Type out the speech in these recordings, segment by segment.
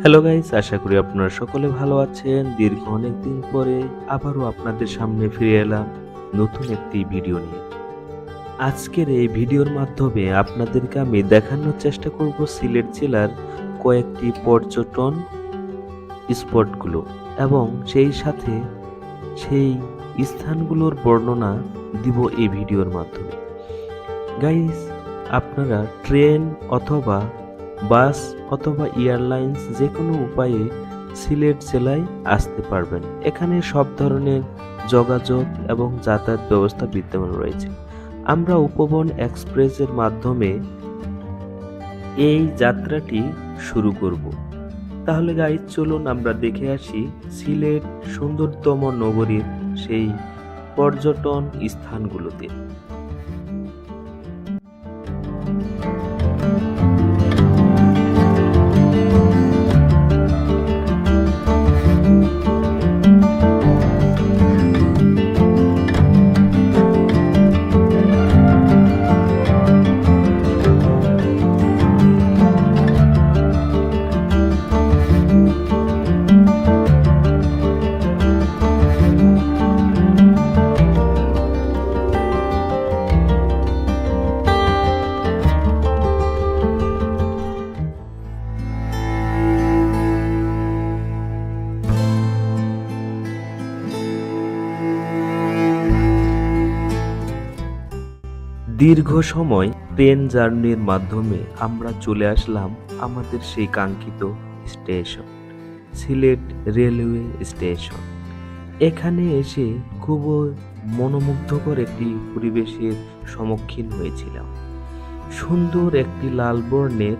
Hello guys, আশা করি আপনারা সকলে ভালো আছেন। দীর্ঘ অনেক দিন পরে আবারও আপনাদের সামনে ফিরে এলাম নতুন একটি ভিডিও নিয়ে। আজকের এই ভিডিওর মাধ্যমে আপনাদেরকে আমি দেখানোর চেষ্টা করব সিলেট জেলার কয়েকটি পর্যটন স্পটগুলো এবং সেই সাথে সেই স্থানগুলোর বর্ণনা দিব এই ভিডিওর মাধ্যমে। গাইস, আপনারা ট্রেন অথবা বাস অথবা এয়ারলাইন্স যে কোনো উপায়ে সিলেট জেলায় আসতে পারবেন। এখানে সব ধরনের যোগাযোগ এবং যাতায়াত ব্যবস্থা বিদ্যমান রয়েছে। আমরা উপবন এক্সপ্রেসের মাধ্যমে এই যাত্রাটি শুরু করব। তাহলে গাইস, চলুন আমরা দেখে আসি সিলেট সুন্দরতম নগরীর সেই পর্যটন স্থানগুলোতে। দীর্ঘ সময় ট্রেন জার্নির মাধ্যমে আমরা চলে আসলাম আমাদের সেই কাঙ্ক্ষিত স্টেশন, সিলেট রেলওয়ে স্টেশন। এখানে এসে খুব মনোমুগ্ধকর একটি পরিবেশের সম্মুখীন হয়েছিলাম। সুন্দর একটি লাল বর্ণের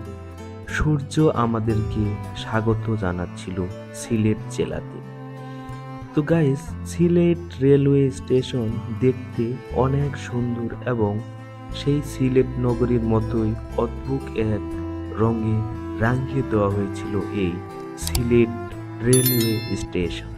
সূর্য আমাদেরকে স্বাগত জানাচ্ছিল সিলেট জেলাতে। তো গাইস, সিলেট রেলওয়ে স্টেশন দেখতে অনেক সুন্দর এবং সেই সিলেট নগরীর মতোই অদ্ভুত এক রঙে রাঙিয়ে দেওয়া হয়েছিল এই Sylhet railway station.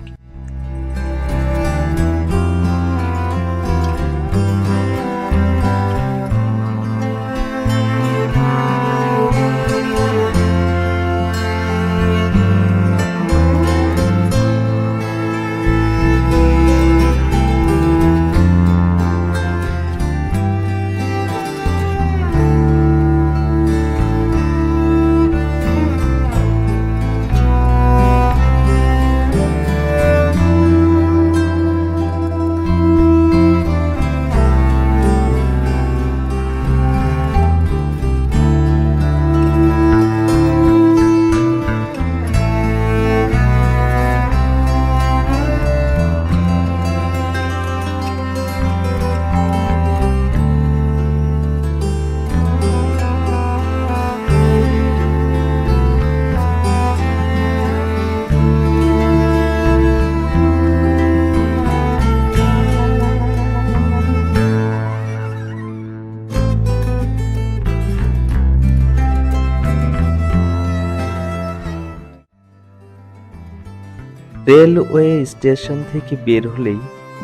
Railway station থেকে বের হলেই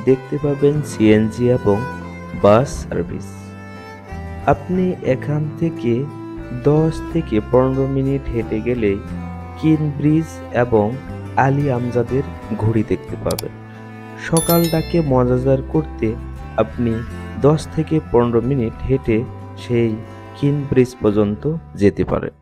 দেখতে পাবেন সিএনজি এবং বাস সার্ভিস। আপনি এখান থেকে 10 থেকে 15 মিনিট হেঁটে গেলে কিন ব্রিজ এবং আলী আমজাদের ঘড়ি দেখতে পাবেন। সকালটাকে মজাদার করতে আপনি 10 থেকে 15 মিনিট হেঁটে সেই কিন ব্রিজ পর্যন্ত যেতে পারেন।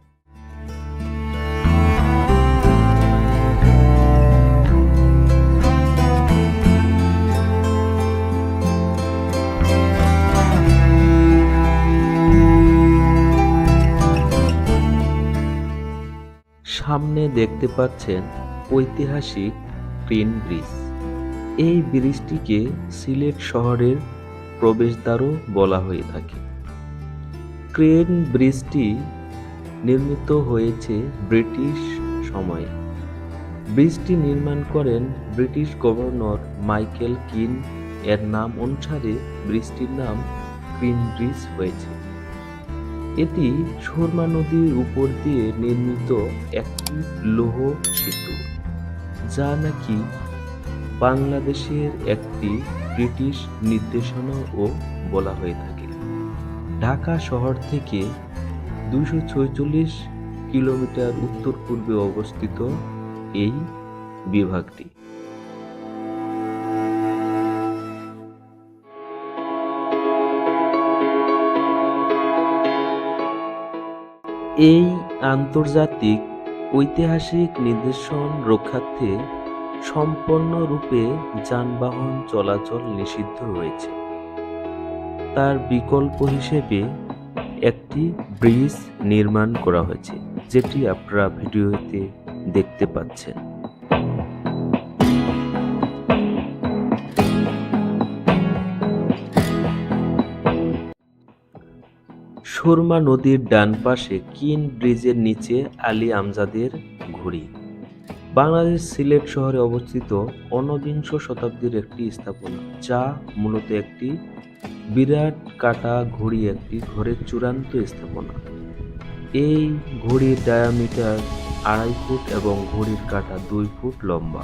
সামনে দেখতে পাচ্ছেন ঐতিহাসিক ক্রেন ব্রিজ। এই ব্রিজটিকে সিলেট শহরের প্রবেশদ্বারও বলা হয়ে থাকে। ক্রেন ব্রিজটি নির্মিত হয়েছে ব্রিটিশ সময়ে। ব্রিজটি নির্মাণ করেন ব্রিটিশ গভর্নর মাইকেল কিন। এর নাম অনুসারে ব্রিজটির নাম ক্রেন ব্রিজ হয়েছে। এটি সুরমা নদীর উপর দিয়ে নির্মিত একটি লৌহ সেতু, যা নাকি বাংলাদেশের একটি ব্রিটিশ নির্দেশনাও বলা হয়ে থাকে। ঢাকা শহর থেকে 246 কিলোমিটার উত্তর পূর্বে অবস্থিত এই বিভাগটি। এই আন্তর্জাতিক ঐতিহাসিক নিদর্শন রক্ষার্থে সম্পূর্ণরূপে যানবাহন চলাচল নিষিদ্ধ রয়েছে। তার বিকল্প হিসেবে একটি ব্রিজ নির্মাণ করা হয়েছে, যেটি আপনারা ভিডিওতে দেখতে পাচ্ছেন। সুরমা নদীর ডান পাশে কিন ব্রিজের নিচে আলী আমজাদের ঘুড়ি। বাংলাদেশ সিলেট শহরে অবস্থিত ঊনবিংশ শতাব্দীর একটি স্থাপনা, যা মূলত একটি বিরাট কাটা ঘড়ি, একটি ঘরের চূড়ান্ত স্থাপনা। এই ঘড়ির ডায়ামিটার 2.5 ফুট এবং ঘড়ির কাটা 2 ফুট লম্বা।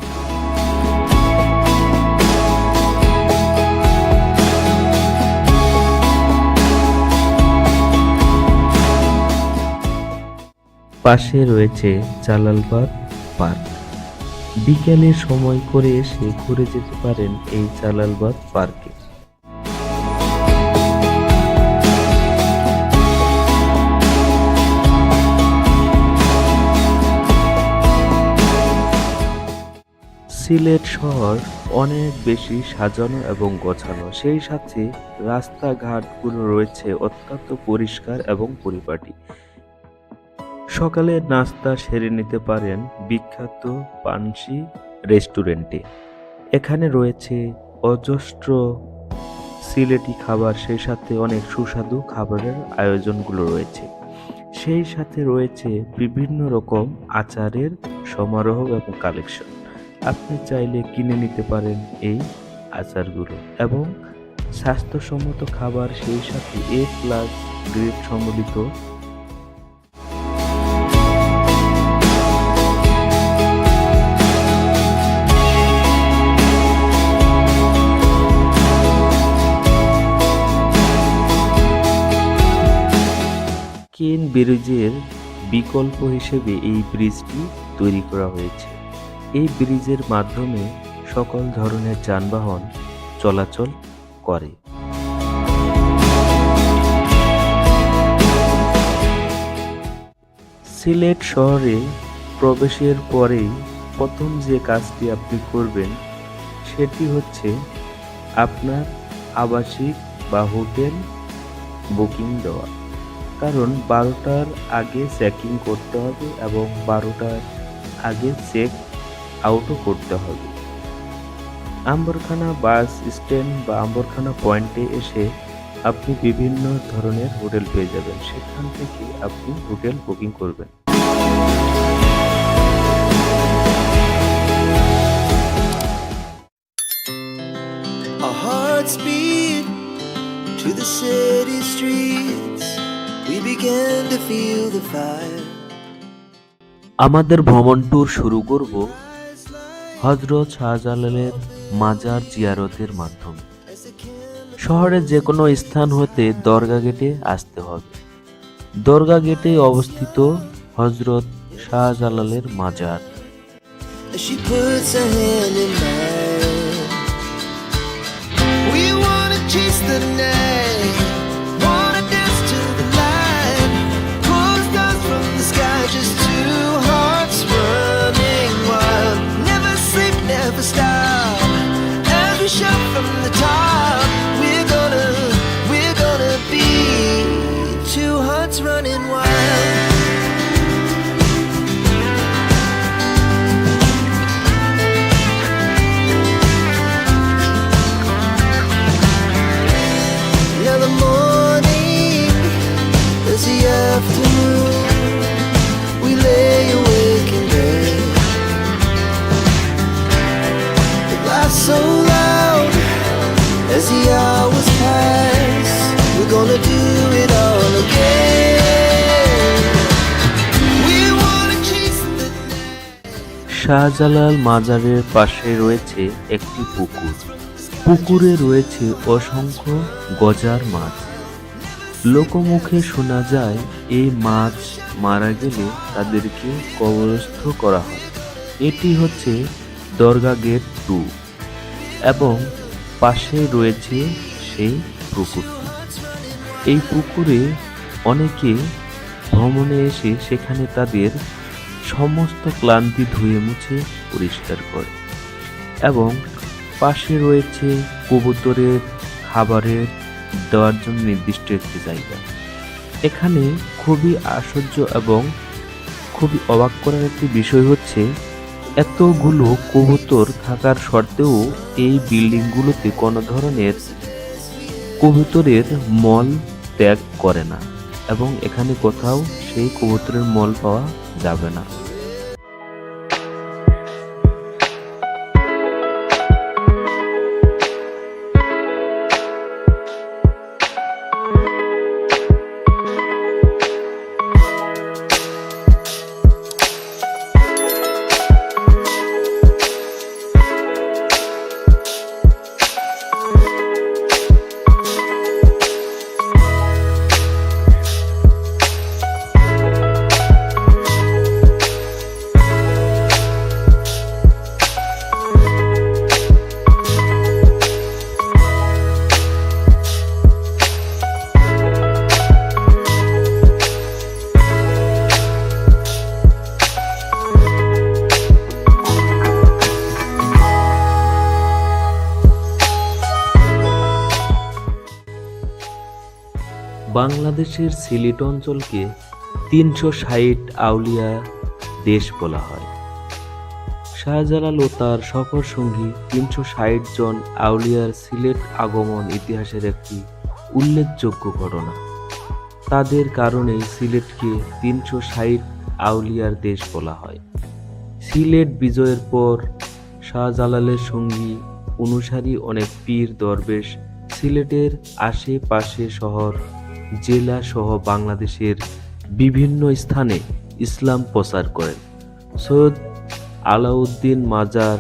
পাশে রয়েছে জালালবাদ পার্ক। বিকেলের সময় করে এসে ঘুরে যেতে পারেন এই জালালবাদ পার্কে। সিলেট শহর অনেক বেশি সাজানো এবং গোছানো, সেই সাথে রাস্তাঘাটগুলো রয়েছে অত্যন্ত পরিষ্কার এবং পরিপাটি। সকালের নাস্তা সেরে নিতে পারেন বিখ্যাত পানসি রেস্টুরেন্টে। এখানে রয়েছে অজস্র সিলেটি খাবার, সেই সাথে অনেক সুস্বাদু খাবারের আয়োজনগুলো রয়েছে। সেই সাথে রয়েছে বিভিন্ন রকম আচারের সমারোহ এবং কালেকশন। আপনি চাইলে কিনে নিতে পারেন এই আচারগুলো এবং স্বাস্থ্যসম্মত খাবার, সেই সাথে A+ গ্রেড সম্বলিত কিন ব্রিজের বিকল্প হিসেবে এই ব্রিজটি তৈরি করা হয়েছে। এই ব্রিজের মাধ্যমে সকল ধরনের যানবাহন চলাচল করে। সিলেট শহরে প্রবেশের পরেই প্রথম যে কাজটি আপনি করবেন সেটি হচ্ছে আপনার আবাসিক বা হোটেল বুকিং দেওয়া। কারণ 12টার আগে চেকিং করতে হবে এবং 12টার আগে চেক আউটও করতে হবে। আম্বরখানা বাস স্ট্যান্ড বা আম্বরখানা পয়েন্টে এসে আপনি বিভিন্ন ধরনের হোটেল পেয়ে যাবেন, সেখান থেকে আপনি হোটেল বুকিং করবেন। Our hearts beat to the city streets. We began to feel the fire. আমাদের ভ্রমণ ট্যুর শুরু করব হযরত শাহজালালের মাজার জিয়ারতের মাধ্যমে। শহরের যে কোনো স্থান হতে দরগা গেটে আসতে হবে। দরগা গেটে অবস্থিত হযরত শাহজালালের মাজার। She puts her hand in mine. We wanna chase the night, wanna dance to the light. Pull stars from the sky, just two hearts running wild. Never sleep, never stop. As we shout from the top, we're gonna be two hearts running wild. Afternoon, we lay awake in bed. The laugh so loud as the hours pass. We're gonna do it all again. We wanna chase the night. Shahjalal মাজারের পাশে রয়েছে একটি পুকুর। পুকুরে রয়েছে অসংখ্য গজার মাছ। লোকমুখে শোনা যায় এই মাছ মারা গেলে তাদেরকে কবরস্থ করা হয়। এটি হচ্ছে দরগা গেট 2 এবং পাশে রয়েছে সেই পুকুরটি। এই পুকুরে অনেকে ভ্রমণে এসে সেখানে তাদের সমস্ত ক্লান্তি ধুয়ে মুছে পরিষ্কার করে এবং পাশে রয়েছে কবুতরের খাবারের দেওয়ার জন্য নির্দিষ্ট একটি জায়গা। এখানে খুবই আশ্চর্য এবং খুবই অবাক করার একটি বিষয় হচ্ছে এতগুলো কবুতর থাকার সত্ত্বেও এই বিল্ডিংগুলোতে কোনো ধরনের কবুতরের মল ত্যাগ করে না এবং এখানে কোথাও সেই কবুতরের মল পাওয়া যাবে না। বাংলাদেশের সিলেট অঞ্চলকে 360 আউলিয়া দেশ বলা হয়। শাহজালাল ও তার সফর সঙ্গী 360 জন আউলিয়ার সিলেট আগমন ইতিহাসের একটি উল্লেখযোগ্য ঘটনা। তাদের কারণেই সিলেটকে 360 আউলিয়ার দেশ বলা হয়। সিলেট বিজয়ের পর শাহজালালের সঙ্গী অনুসারী অনেক পীর দরবেশ সিলেটের আশেপাশে শহর জেলা সহ বাংলাদেশের বিভিন্ন স্থানে ইসলাম প্রচার করেন। সৈয়দ আলাউদ্দিন মাজার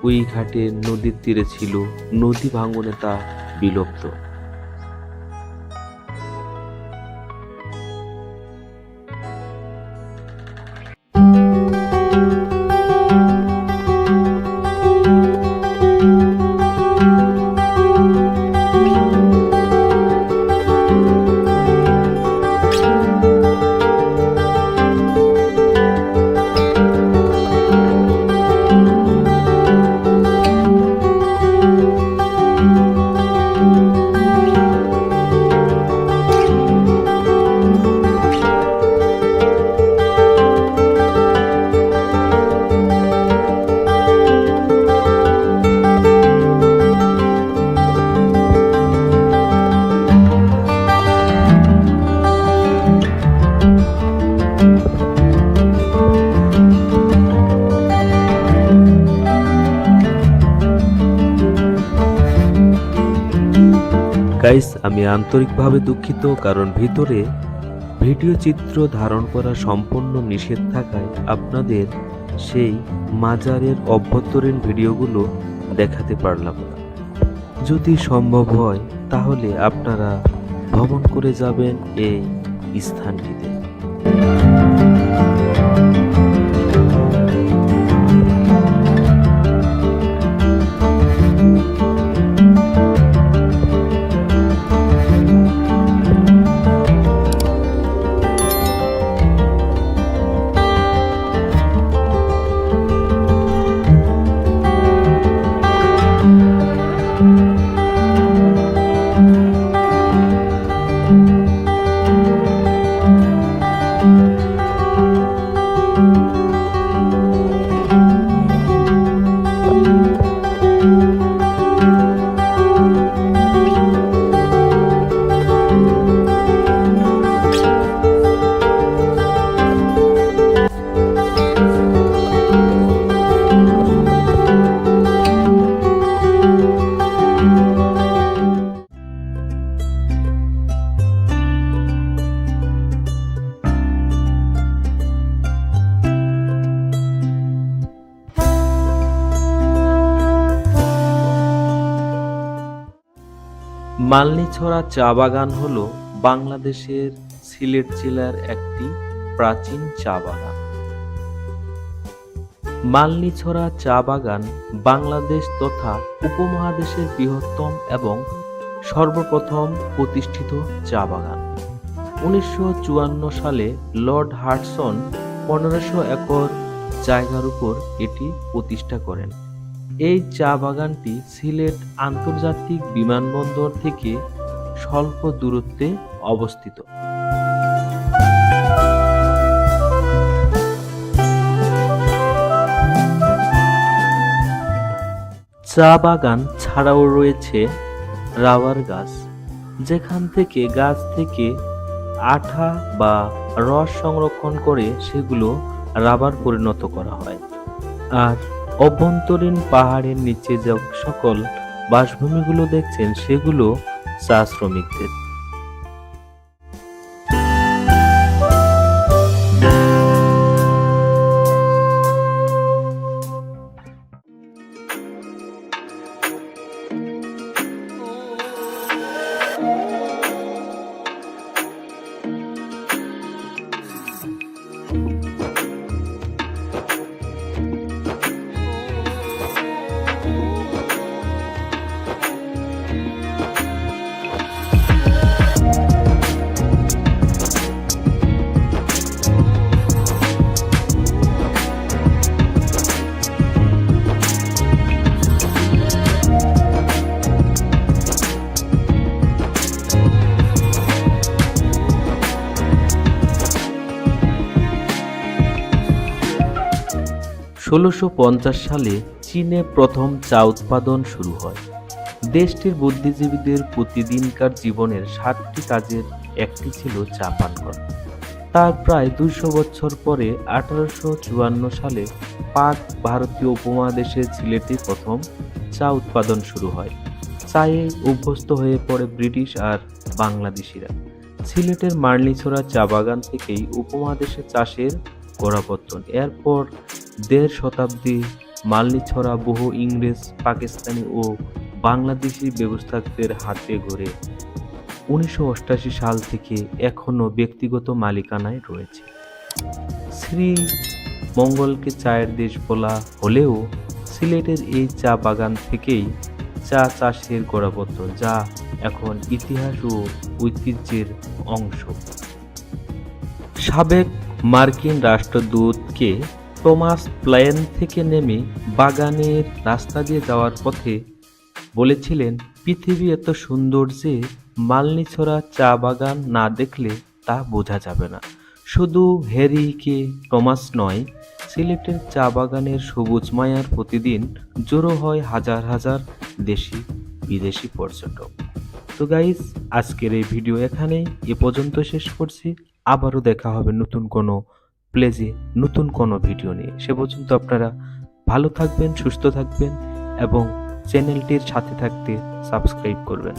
ওই ঘাটে নদীর তীরে ছিল, নদী ভাঙনে তা বিলুপ্ত। গাইস, আমি আন্তরিকভাবে দুঃখিত, কারণ ভিতরে ভিডিও চিত্র ধারণ করা সম্পূর্ণ নিষেধ থাকায় আপনাদের সেই মাজারের অভ্যন্তরীণ ভিডিওগুলো দেখাতে পারলাম না। যদি সম্ভব হয় তাহলে আপনারা ভ্রমণ করে যাবেন এই স্থানটিতে। মালনীছড়া চা বাগান হলো বাংলাদেশের সিলেট জেলার একটি প্রাচীন চা বাগান। মালনীছড়া চা বাগান বাংলাদেশ তথা উপমহাদেশের বৃহত্তম এবং সর্বপ্রথম প্রতিষ্ঠিত চা বাগান। 1954 সালে লর্ড হাডসন 1500 একর জায়গার উপর এটি প্রতিষ্ঠা করেন। এই চা বাগানটি সিলেট আন্তর্জাতিক বিমানবন্দর থেকে স্বল্প দূরত্বে অবস্থিত। চা বাগান ছাড়াও রয়েছে রাবার গাছ, যেখান থেকে গাছ থেকে আঠা বা রস সংরক্ষণ করে সেগুলো রাবার পরিণত করা হয়। আর অভ্যন্তরীণ পাহাড়ের নিচে যে সকল বাসভূমিগুলো দেখছেন সেগুলো চা শ্রমিকদের। সালে চীনে প্রথম চা উৎপাদন শুরু হয়। দেশটির বুদ্ধিজীবীদের প্রতিদিনকার জীবনের 7টি কাজের একটি ছিল চা পান করা। তার প্রায় 200 বছর পরে 1854 সালে পাক ভারতীয় উপমহাদেশে সিলেটে প্রথম চা উৎপাদন শুরু হয়। চায়ে অভ্যস্ত হয়ে পড়ে ব্রিটিশ আর বাংলাদেশিরা। সিলেটের মালনীছড়া চা বাগান থেকেই উপমহাদেশে চাষের গোড়াপত্তন। এরপর 1.5 শতাব্দী মালনীছড়া বহু ইংরেজ, পাকিস্তানি ও বাংলাদেশি ব্যবসায়ীদের হাতে গড়ে 1988 সাল থেকে এখনো ব্যক্তিগত মালিকানায় রয়েছে। শ্রীমঙ্গলকে চায়ের দেশ বলা হলেও সিলেটের এই চা বাগান থেকেই চা চাষের গোড়াপত্তন, যা এখন ইতিহাস ও ঐতিহ্যের অংশ। সাবেক মার্কিন রাষ্ট্রদূতকে টমাস প্লেন থেকে নেমে বাগানের রাস্তা দিয়ে যাওয়ার পথে বলেছিলেন, পৃথিবী এত সুন্দর যে মালনীছড়া চা বাগান না দেখলে তা বোঝা যাবে না। শুধু হ্যারি কে টমাস নয়, সিলেটের চা বাগানের সবুজ মায়ার প্রতিদিন জড়ো হয় হাজার হাজার দেশি বিদেশি পর্যটক। তো গাইস, আজকের এই ভিডিও এখানেই এ পর্যন্ত শেষ করছি। আবারও দেখা হবে নতুন কোনো প্লেজে নতুন কোনো ভিডিও নিয়ে। সে পর্যন্ত আপনারা ভালো থাকবেন, সুস্থ থাকবেন এবং চ্যানেলটির সাথে থাকতে সাবস্ক্রাইব করবেন।